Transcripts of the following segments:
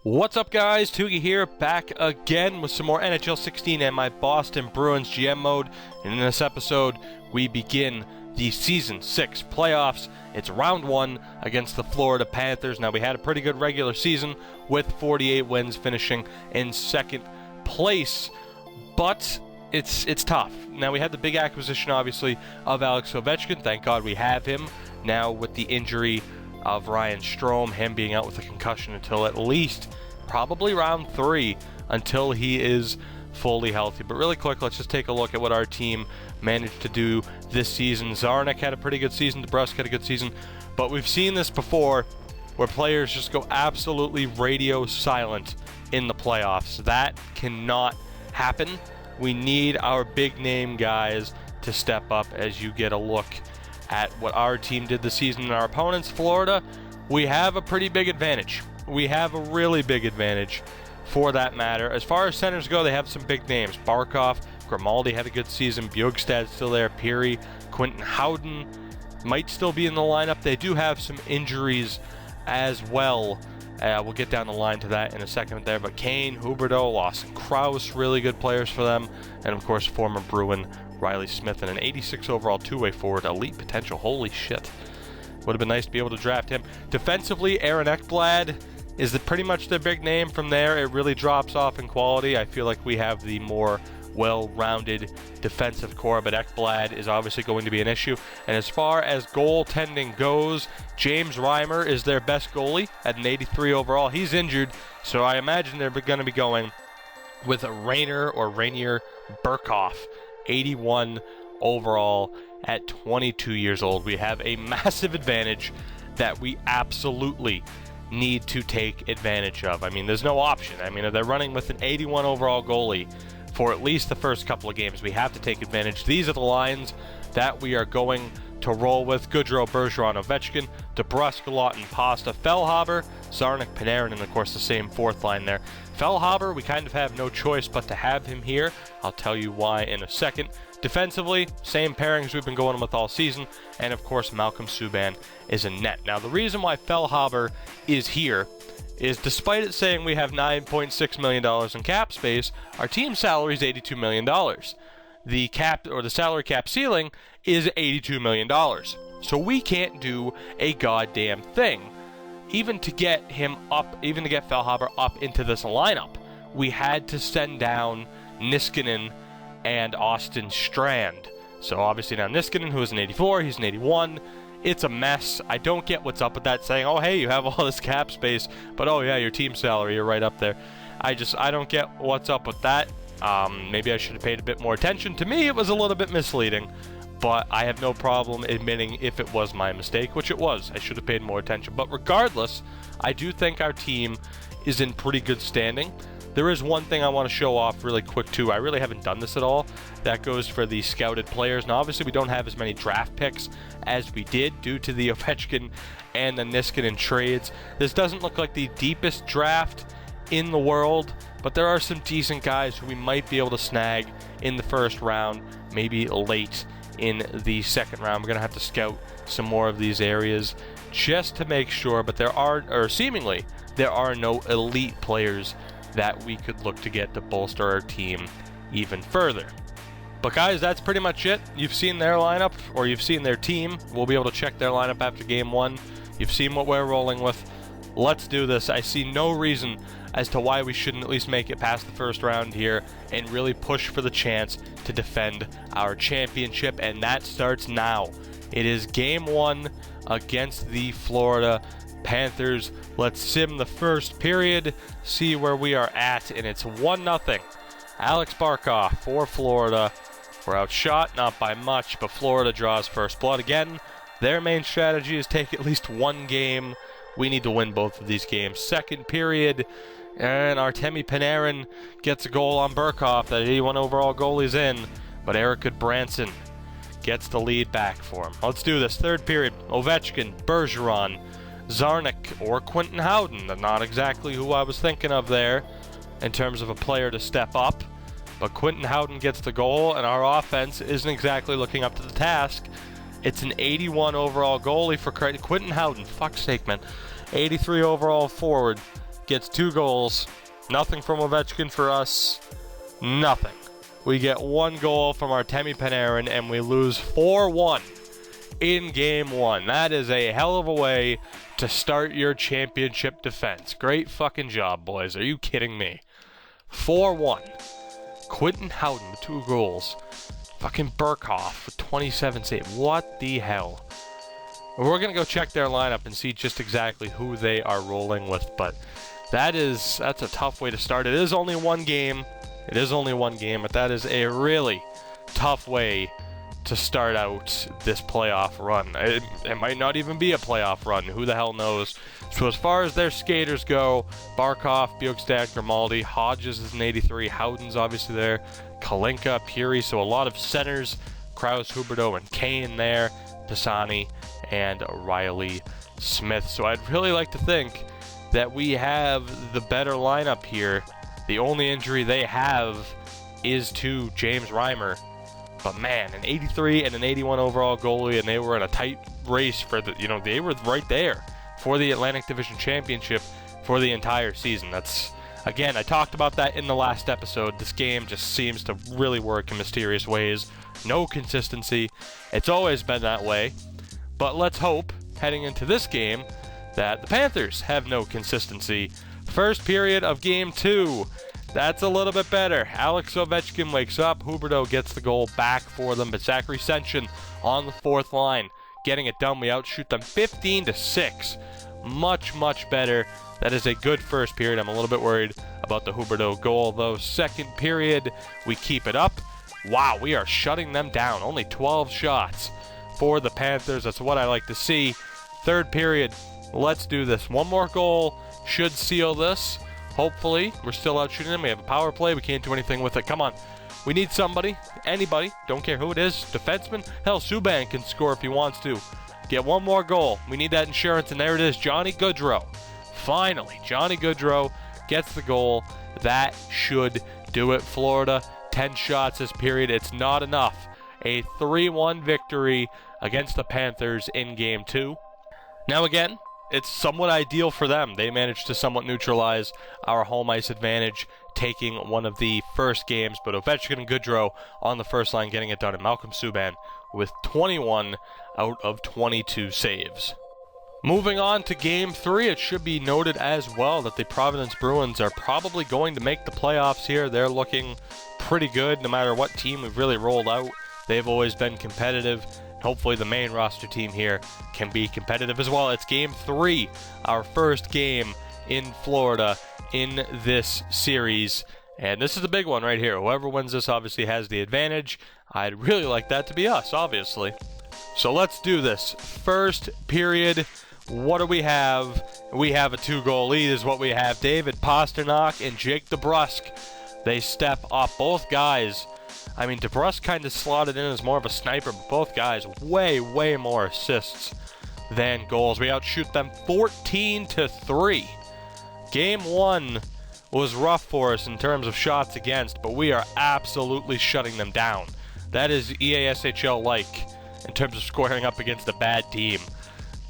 What's up, guys? Toogie here, back again with some more NHL 16 and my Boston Bruins GM mode. And in this episode, we begin the Season 6 playoffs. It's round 1 against the Florida Panthers. Now, we had a pretty good regular season with 48 wins, finishing in second place, but it's tough. Now, we had the big acquisition, obviously, of Alex Ovechkin. Thank God we have him. Now, with the injury of Ryan Strome, him being out with a concussion until at least probably round 3 until he is fully healthy. But really quick, let's just take a look at what our team managed to do this season. Zarnik had a pretty good season, DeBrusk had a good season, but we've seen this before where players just go absolutely radio silent in the playoffs. That cannot happen. We need our big name guys to step up. As you get a look at what our team did this season and our opponents, Florida, we have a pretty big advantage. We have a really big advantage for that matter. As far as centers go, they have some big names. Barkov, Grimaldi had a good season. Bjugstad's still there. Peary, Quentin Howden might still be in the lineup. They do have some injuries as well. We'll get down the line to that in a second there. But Kane, Huberdeau, Lawson Krause, really good players for them. And of course, former Bruin Riley Smith and an 86 overall two-way forward, elite potential. Holy shit. Would have been nice to be able to draft him. Defensively, Aaron Ekblad is pretty much the big name. From there, it really drops off in quality. I feel like we have the more well-rounded defensive core, but Ekblad is obviously going to be an issue. And as far as goaltending goes, James Reimer is their best goalie at an 83 overall. He's injured, so I imagine they're going to be going with Rainier Burkhoff, 81 overall at 22 years old. We have a massive advantage that we absolutely need to take advantage of. I mean, there's no option. I mean, if they're running with an 81 overall goalie for at least the first couple of games, we have to take advantage. These are the lines that we are going to roll with. Goodrow, Bergeron, Ovechkin, DeBrusk, Lawton, Pasta, Fellhaber, Zarnik, Panarin, and of course the same fourth line there. Fellhaber, we kind of have no choice but to have him here. I'll tell you why in a second. Defensively, same pairings we've been going with all season, and of course Malcolm Subban is a net. Now, the reason why Fellhaber is here is, despite it saying we have $9.6 million in cap space, our team salary is $82 million. The cap, or the salary cap ceiling, is $82 million. So we can't do a goddamn thing. Even to get him up, even to get Fellhaber up into this lineup, we had to send down Niskanen and Austin Strand. So obviously now Niskanen, who is an 84, he's an 81. It's a mess. I don't get what's up with that, saying, oh, hey, you have all this cap space, but oh yeah, your team salary, you're right up there. I don't get what's up with that. Maybe I should have paid a bit more attention. To me, it was a little bit misleading, but I have no problem admitting if it was my mistake, which it was. I should have paid more attention. But regardless, I do think our team is in pretty good standing. There is one thing I want to show off really quick, too. I really haven't done this at all. That goes for the scouted players. Now, obviously, we don't have as many draft picks as we did due to the Ovechkin and the Niskanen trades. This doesn't look like the deepest draft in the world, but there are some decent guys who we might be able to snag in the first round, maybe late in the second round. We're going to have to scout some more of these areas just to make sure, but seemingly, there are no elite players that we could look to get to bolster our team even further. But guys, that's pretty much it. You've seen their lineup, or you've seen their team. We'll be able to check their lineup after game 1. You've seen what we're rolling with. Let's do this. I see no reason as to why we shouldn't at least make it past the first round here and really push for the chance to defend our championship, and that starts now. It is game 1 against the Florida Panthers. Let's sim the first period, see where we are at, and it's 1-0. Alex Barkov for Florida. We're outshot, not by much, but Florida draws first blood again. Their main strategy is take at least one game. We need to win both of these games. Second period, and Artemi Panarin gets a goal on Burkov. That 81 overall goalie's in, but Eric Goodbranson gets the lead back for him. Let's do this. Third period, Ovechkin, Bergeron, Zarnik, or Quentin Howden. Not exactly who I was thinking of there in terms of a player to step up, but Quentin Howden gets the goal, and our offense isn't exactly looking up to the task. It's an 81 overall goalie for Quentin Howden. Fuck's sake, man. 83 overall forward gets 2 goals. Nothing from Ovechkin for us. Nothing. We get 1 goal from Artemi Panarin, and we lose 4-1 in Game 1. That is a hell of a way to start your championship defense. Great fucking job, boys. Are you kidding me? 4-1. Quentin Howden with 2 goals. Fucking Burkhoff with 27 saves. What the hell? We're going to go check their lineup and see just exactly who they are rolling with, but that's a tough way to start. It is only 1 game. It is only 1 game, but that is a really tough way to start out this playoff run. It might not even be a playoff run. Who the hell knows? So as far as their skaters go, Barkov, Bjugstad, Grimaldi, Hodges is an 83, Howden's obviously there, Kalinka, Puri, so a lot of centers, Krause, Huberdeau, and Kane there, Pisani, and Riley Smith. So I'd really like to think that we have the better lineup here. The only injury they have is to James Reimer. But man, an 83 and an 81 overall goalie, and they were in a tight race for the, they were right there for the Atlantic Division Championship for the entire season. That's, again, I talked about that in the last episode. This game just seems to really work in mysterious ways. No consistency. It's always been that way. But let's hope, heading into this game, that the Panthers have no consistency. First period of Game 2. That's a little bit better. Alex Ovechkin wakes up. Huberdeau gets the goal back for them, but Zachary Senshin on the 4th line getting it done. We outshoot them 15-6. Much, much better. That is a good first period. I'm a little bit worried about the Huberdeau goal, though. Second period, we keep it up. Wow, we are shutting them down. Only 12 shots for the Panthers. That's what I like to see. Third period, let's do this. 1 more goal should seal this. Hopefully, we're still out shooting them. We have a power play. We can't do anything with it. Come on. We need somebody. Anybody. Don't care who it is. Defenseman. Hell, Subban can score if he wants to. Get 1 more goal. We need that insurance, and there it is. Johnny Gaudreau. Finally, Johnny Gaudreau gets the goal. That should do it. Florida, 10 shots this period. It's not enough. A 3-1 victory against the Panthers in Game 2. Now again, it's somewhat ideal for them. They managed to somewhat neutralize our home ice advantage, taking one of the first games, but Ovechkin and Gaudreau on the first line getting it done, and Malcolm Subban with 21 out of 22 saves. Moving on to Game 3, it should be noted as well that the Providence Bruins are probably going to make the playoffs here. They're looking pretty good no matter what team we've really rolled out. They've always been competitive. Hopefully the main roster team here can be competitive as well. It's Game 3, our first game in Florida in this series. And this is a big one right here. Whoever wins this obviously has the advantage. I'd really like that to be us, obviously. So let's do this. First period, what do we have? We have a 2-goal lead is what we have. David Pastrnak and Jake DeBrusk. They step up. Both guys, I mean, DeBrusk kind of slotted in as more of a sniper, but both guys way, way more assists than goals. We outshoot them 14-3. Game 1 was rough for us in terms of shots against, but we are absolutely shutting them down. That is EASHL-like in terms of squaring up against a bad team.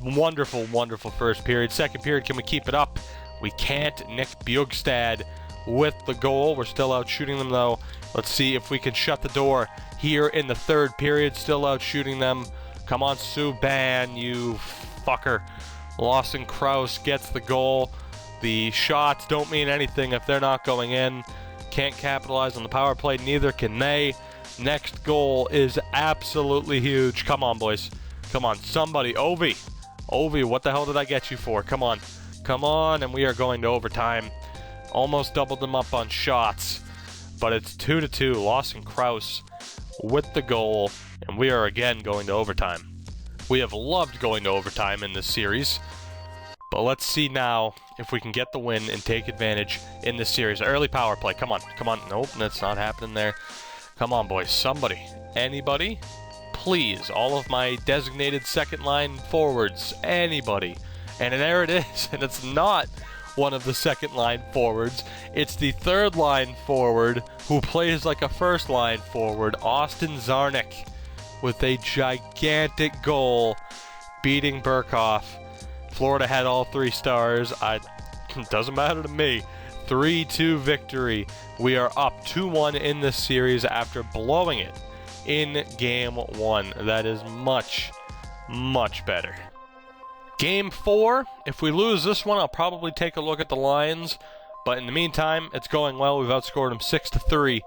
Wonderful, wonderful first period. Second period, can we keep it up? We can't. Nick Bjugstad with the goal. We're still out shooting them, though. Let's see if we can shut the door here in the third period. Still out shooting them. Come on, Subban, you fucker. Lawson Krause gets the goal. The shots don't mean anything if they're not going in. Can't capitalize on the power play. Neither can they. Next goal is absolutely huge. Come on, boys. Come on, somebody. Ovi, what the hell did I get you for? Come on. Come on, and we are going to overtime. Almost doubled them up on shots, but it's 2-2. Lawson Krause with the goal, and we are again going to overtime. We have loved going to overtime in this series, but let's see now if we can get the win and take advantage in this series. Early power play. Come on. Come on. Nope, that's not happening there. Come on, boys. Somebody. Anybody? Please. All of my designated second line forwards. Anybody. And there it is. And it's not one of the second line forwards. It's the third line forward who plays like a first line forward, Austin Czarnik, with a gigantic goal beating Burkhoff. Florida had all 3 stars. I Doesn't matter to me. 3-2 victory. We are up 2-1 in this series after blowing it in Game 1. That is much, much better. Game 4, if we lose this one, I'll probably take a look at the lines. But in the meantime, it's going well. We've outscored them 6-3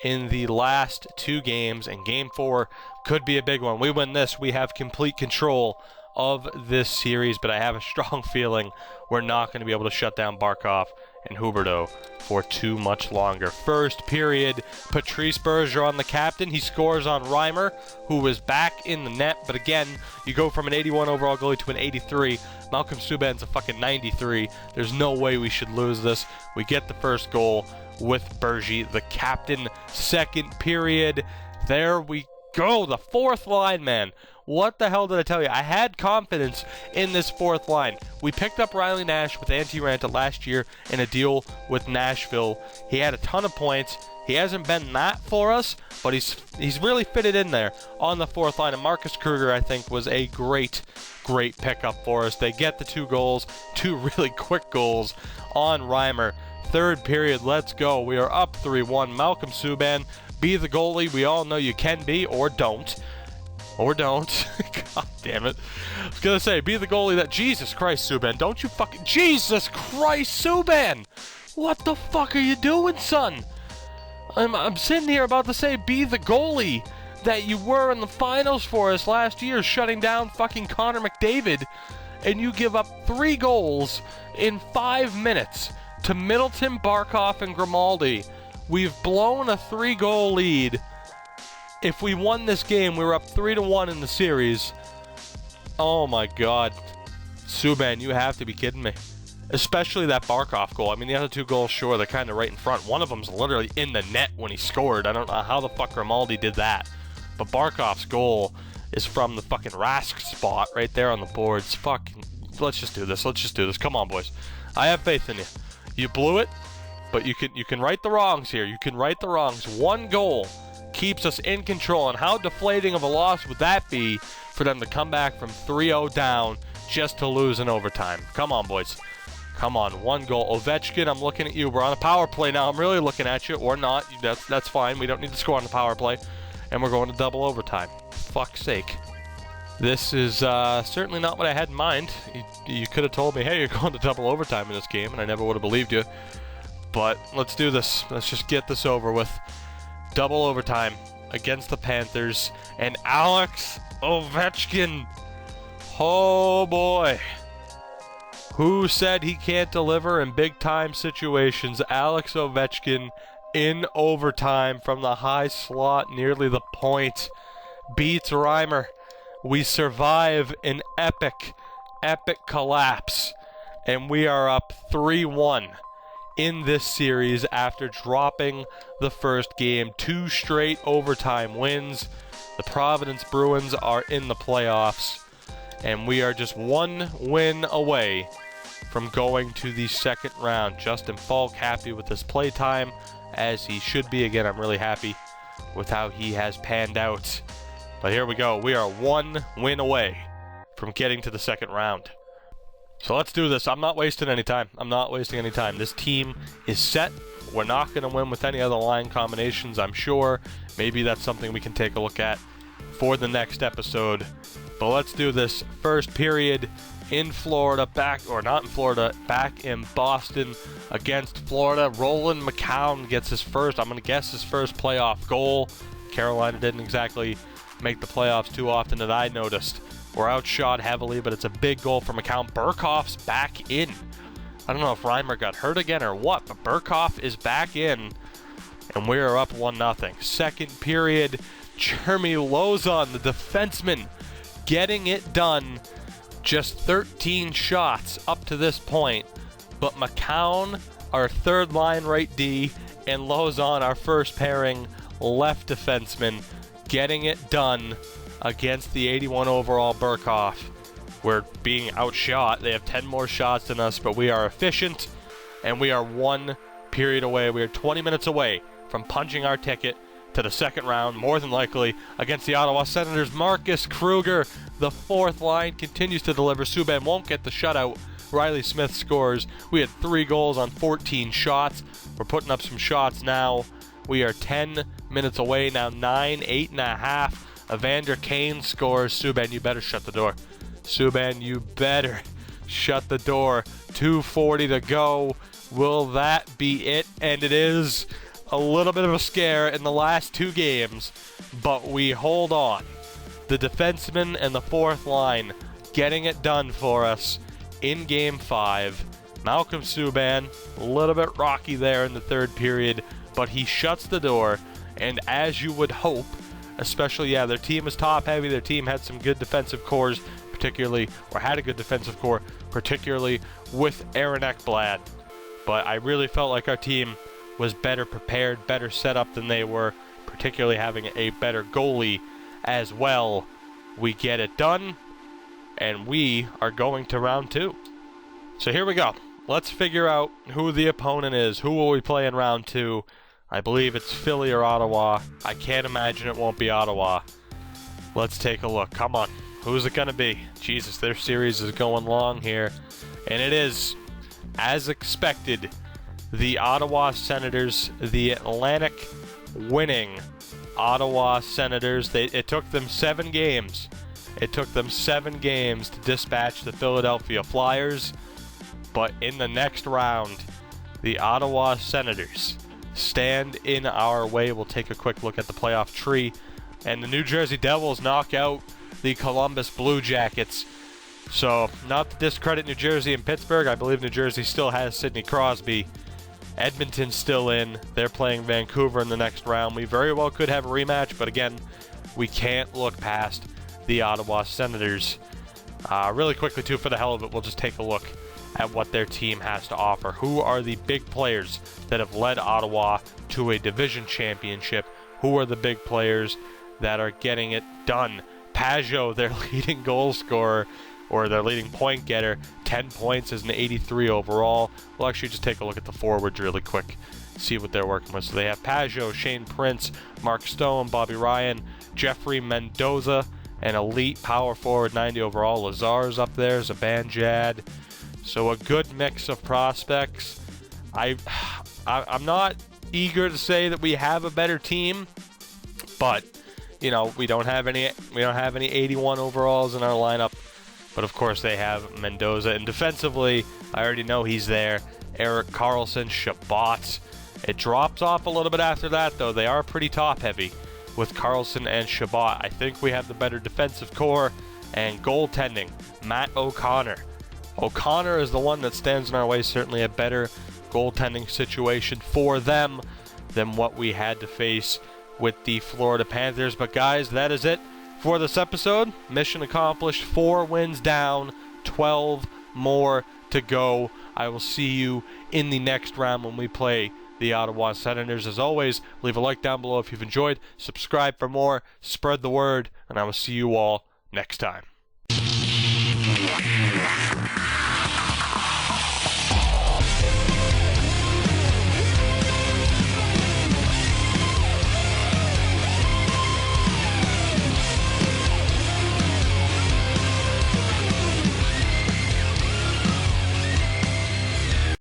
in the last 2 games. And Game 4 could be a big one. We win this, we have complete control of this series. But I have a strong feeling we're not going to be able to shut down Barkov and Huberdeau for too much longer. First period, Patrice Bergeron, the captain. He scores on Reimer, who was back in the net. But again, you go from an 81 overall goalie to an 83. Malcolm Subban's a fucking 93. There's no way we should lose this. We get the first goal with Bergie, the captain. Second period, there we go. The fourth line, man. What the hell did I tell you? I had confidence in this fourth line. We picked up Riley Nash with Antti Raanta last year in a deal with Nashville. He had a ton of points. He hasn't been that for us, but he's really fitted in there on the fourth line. And Marcus Kruger, I think, was a great pickup for us. They get the 2 goals, 2 really quick goals on Reimer. Third period, let's go. We are up 3-1. Malcolm Subban, be the goalie we all know you can be, or don't. Or don't. God damn it. I was going to say, be the goalie that... Jesus Christ, Subban. Don't you fucking... Jesus Christ, Subban! What the fuck are you doing, son? I'm sitting here about to say, be the goalie that you were in the finals for us last year, shutting down fucking Connor McDavid, and you give up 3 goals in 5 minutes to Middleton, Barkov, and Grimaldi. We've blown a 3-goal lead. If we won this game, we were up 3-1 in the series. Oh my God. Subban, you have to be kidding me. Especially that Barkov goal. I mean, the other 2 goals, sure, they're kind of right in front. One of them's literally in the net when he scored. I don't know how the fuck Grimaldi did that. But Barkov's goal is from the fucking Rask spot right there on the boards. Fuck. Let's just do this. Let's just do this. Come on, boys. I have faith in you. You blew it, but you can right the wrongs here. You can right the wrongs. 1 goal keeps us in control, and how deflating of a loss would that be for them to come back from 3-0 down just to lose in overtime? Come on, boys. Come on, 1 goal. Ovechkin, I'm looking at you. We're on a power play now. I'm really looking at you, or not. That's fine. We don't need to score on the power play, and we're going to double overtime. Fuck's sake. This is certainly not what I had in mind. You could have told me, hey, you're going to double overtime in this game, and I never would have believed you. But let's do this. Let's just get this over with. Double overtime against the Panthers, and Alex Ovechkin. Oh boy. Who said he can't deliver in big time situations? Alex Ovechkin in overtime from the high slot, nearly the point, beats Reimer. We survive an epic collapse, and we are up 3-1 in this series after dropping the first game. 2 straight overtime wins. The Providence Bruins are in the playoffs, and we are just 1 win away from going to the second round. Justin Falk happy with his play time, as he should be. Again, I'm really happy with how he has panned out. But here we go. We are 1 win away from getting to the second round. So let's do this. I'm not wasting any time. This team is set. We're not going to win with any other line combinations, I'm sure. Maybe that's something we can take a look at for the next episode. But let's do this. First period in Florida, back in Boston against Florida. Roland McCown gets his first, I'm going to guess his first playoff goal. Carolina didn't exactly make the playoffs too often that I noticed. We're outshot heavily, but it's a big goal for McCown. Burkhoff's back in. I don't know if Reimer got hurt again or what, but Burkhoff is back in, and we are up 1-0. Second period, Jeremy Lauzon, the defenseman, getting it done. Just 13 shots up to this point, but McCown, our third line right D, and Lauzon, our first pairing left defenseman, getting it done against the 81 overall Burkhoff. We're being outshot. They have 10 more shots than us, but we are efficient, and we are 1 period away. We are 20 minutes away from punching our ticket to the second round, more than likely against the Ottawa Senators. Marcus Kruger, the fourth line, continues to deliver. Subban won't get the shutout, Riley Smith scores. We had 3 goals on 14 shots. We're putting up some shots now. We are 10 minutes away now, 9, 8.5. Evander Kane scores. Subban, you better shut the door. Subban, you better shut the door. 2:40 to go. Will that be it? And it is a little bit of a scare in the last 2 games, but we hold on. The defenseman and the fourth line getting it done for us in Game 5. Malcolm Subban, a little bit rocky there in the third period, but he shuts the door, and as you would hope, especially, their team is top-heavy. Their team had some good defensive cores, had a good defensive core, particularly with Aaron Ekblad. But I really felt like our team was better prepared, better set up than they were, particularly having a better goalie as well. We get it done, and we are going to round 2. So here we go. Let's figure out who the opponent is. Who will we play in round 2? I believe it's Philly or Ottawa. I can't imagine it won't be Ottawa. Let's take a look. Come on. Who's it going to be? Jesus, their series is going long here. And it is, as expected, the Ottawa Senators, the Atlantic winning Ottawa Senators. It took them 7 games. It took them 7 games to dispatch the Philadelphia Flyers. But in the next round, the Ottawa Senators stand in our way. We'll take a quick look at the playoff tree. And the New Jersey Devils knock out the Columbus Blue Jackets. So, not to discredit New Jersey and Pittsburgh. I believe New Jersey still has Sidney Crosby. Edmonton's still in. They're playing Vancouver in the next round. We very well could have a rematch, but again, we can't look past the Ottawa Senators. Really quickly, too, for the hell of it, we'll just take a look at what their team has to offer. Who are the big players that have led Ottawa to a division championship? Who are the big players that are getting it done? Pajot, their leading goal scorer, or their leading point getter, 10 points as an 83 overall. We'll actually just take a look at the forwards really quick, see what they're working with. So they have Pajot, Shane Prince, Mark Stone, Bobby Ryan, Jeffrey Mendoza, an elite power forward, 90 overall. Lazar's up there, Zibanejad. So a good mix of prospects. I'm not eager to say that we have a better team, but we don't have any 81 overalls in our lineup. But of course they have Mendoza, and defensively, I already know he's there. Erik Karlsson, Shabbat. It drops off a little bit after that, though. They are pretty top heavy with Karlsson and Shabbat. I think we have the better defensive core and goaltending. Matt O'Connor. O'Connor is the one that stands in our way, certainly a better goaltending situation for them than what we had to face with the Florida Panthers. But guys, that is it for this episode. Mission accomplished. 4 wins down, 12 more to go. I will see you in the next round when we play the Ottawa Senators. As always, leave a like down below if you've enjoyed. Subscribe for more. Spread the word, and I will see you all next time.